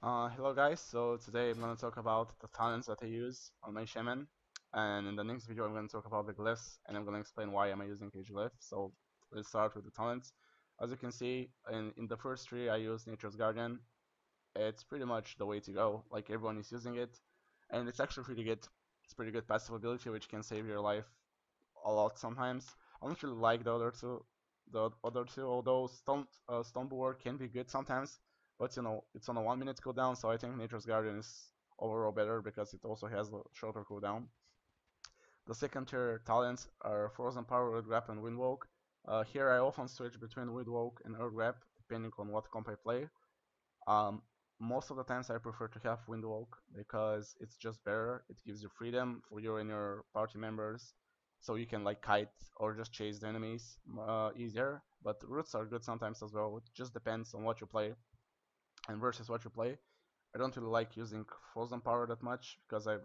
Hello guys, so today I'm going to talk about the talents that I use on my shaman, and in the next video I'm going to talk about the glyphs, and I'm going to explain why am I using each glyph. So let's start with the talents. As you can see, in the first three I use Nature's Guardian. It's pretty much the way to go, like everyone is using it, and it's actually pretty good. It's pretty good passive ability which can save your life a lot sometimes. I don't really like the other two, although Stone Blower can be good sometimes, but it's on a 1 minute cooldown, so I think Nature's Guardian is overall better because it also has a shorter cooldown. The second tier talents are Frozen Power, Earth Grab, and Windwalk. Here I often switch between Windwalk and Earth Grab depending on what comp I play. Um, Most of the times I prefer to have Windwalk because it's just better. It gives you freedom for you and your party members, so you can like kite or just chase the enemies easier. But roots are good sometimes as well. It just depends on what you play and versus what you play. I don't really like using Frozen Power that much because I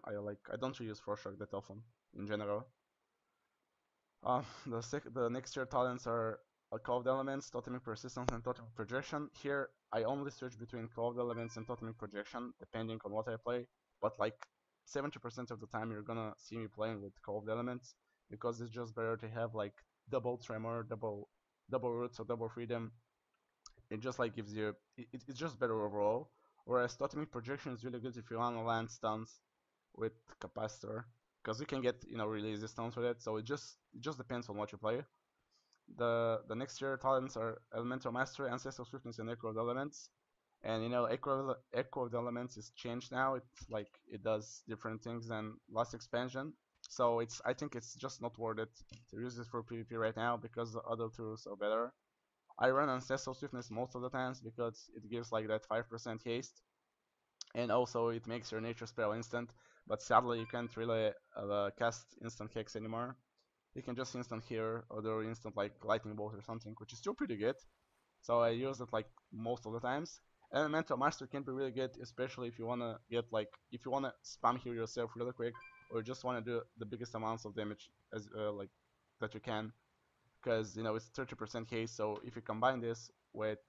don't really use Frost Shock that often in general. The next tier talents are Call Elements, Totemic Persistence, and Totemic Projection. Here, I only switch between Call Elements and Totemic Projection, depending on what I play. But like 70% of the time, you're gonna see me playing with Call Elements because it's just better to have like double Tremor, double Roots, or double Freedom. It just like gives you, it's just better overall. Whereas Totemic Projection is really good if you wanna land stuns with Capacitor, because you can get really easy stuns with it. So it just depends on what you play. The next tier talents are Elemental Mastery, Ancestral Swiftness, and Echo of the Elements. And Echo of the Elements is changed now. It's like it does different things than last expansion. So I think it's just not worth it to use this for PvP right now because the other tools are better. I run Ancestral Swiftness most of the times because it gives like that 5% haste, and also it makes your nature spell instant. But sadly, you can't really cast instant kicks anymore. You can just instant here or do instant like lightning bolt or something, which is still pretty good. So I use it like most of the times. Elemental Master can be really good, especially if you wanna get like if you wanna spam heal yourself really quick, or just wanna do the biggest amounts of damage as like that you can, because it's 30% haste. So if you combine this with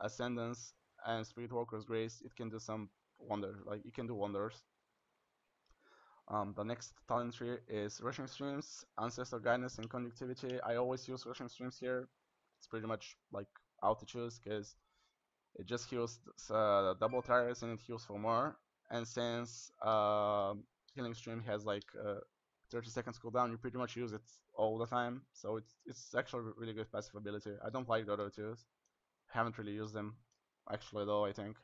Ascendance and Spirit Walker's Grace, it can do some wonders. Like it can do wonders. The next talent tree is Rushing Streams, Ancestor Guidance, and Conductivity. I always use Rushing Streams here. It's pretty much like how to choose because it just heals double tires and it heals for more. And since Healing Stream has like 30 seconds cooldown, you pretty much use it all the time. So it's actually really good passive ability. I don't like the other twos. Haven't really used them actually though, I think.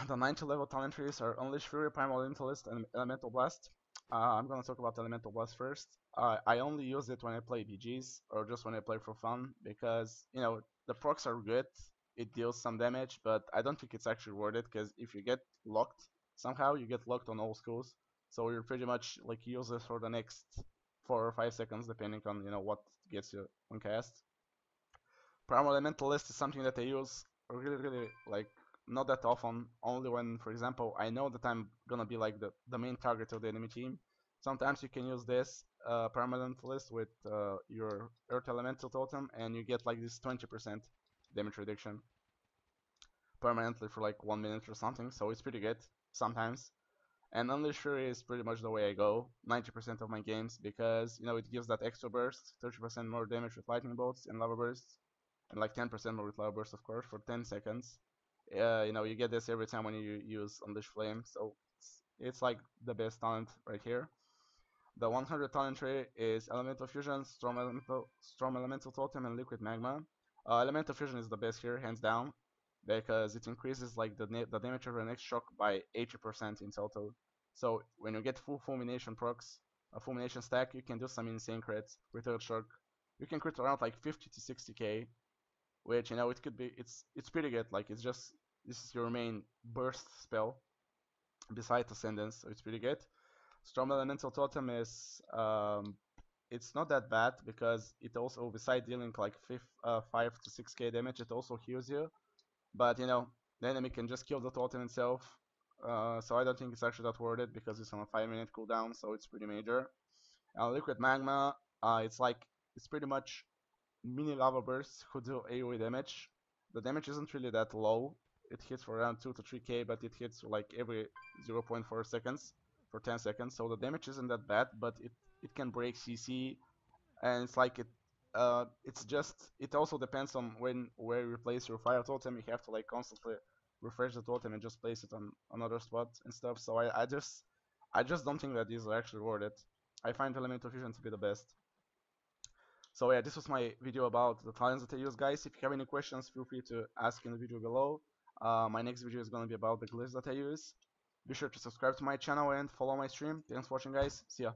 The 90 level talent trees are Unleash Fury, Primal Mentalist, and Elemental Blast. I'm gonna talk about Elemental Blast first. I only use it when I play BGs or just when I play for fun because the procs are good. It deals some damage, but I don't think it's actually worth it because if you get locked somehow, you get locked on all schools. So you're pretty much like useless for the next 4 or 5 seconds, depending on what gets you on cast. Primal Elementalist is something that I use really like not that often, only when, for example, I know that I'm gonna be like the main target of the enemy team. Sometimes you can use this permanent list with your Earth Elemental Totem, and you get like this 20% damage reduction permanently for like 1 minute or something, so it's pretty good sometimes. And Unleash Fury is pretty much the way I go 90% of my games because it gives that extra burst, 30% more damage with lightning bolts and lava bursts, and like 10% more with lava burst, of course, for 10 seconds. You get this every time when you use Unleash Flame, so it's like the best talent right here. The 100 talent tree is Elemental Fusion, Storm Elemental Totem, and Liquid Magma. Elemental Fusion is the best here, hands down, because it increases like the damage of your next shock by 80% in total. So when you get full fulmination procs, a fulmination stack, you can do some insane crits with Earth Shock. You can crit around like 50 to 60k, which it could be it's pretty good. Like it's just this is your main burst spell besides Ascendance, so it's pretty good. Storm Elemental Totem is it's not that bad because it also, besides dealing like 5 to 6k damage, it also heals you. But the enemy can just kill the totem itself. So I don't think it's actually that worth it because it's on a 5 minute cooldown, so it's pretty major. And Liquid Magma, it's pretty much mini lava bursts who do AoE damage. The damage isn't really that low. it hits for around 2 to 3k, but it hits like every 0.4 seconds for 10 seconds. So the damage isn't that bad, but it can break CC, and it's like it's just, it also depends on where you place your fire totem. You have to like constantly refresh the totem and just place it on another spot and stuff. So I just don't think that these are actually worth it. I find elemental fusion to be the best. So yeah, this was my video about the talents that I use, guys. If you have any questions, feel free to ask in the video below. My next video is gonna be about the glyphs that I use. Be sure to subscribe to my channel and follow my stream. Thanks for watching, guys. See ya.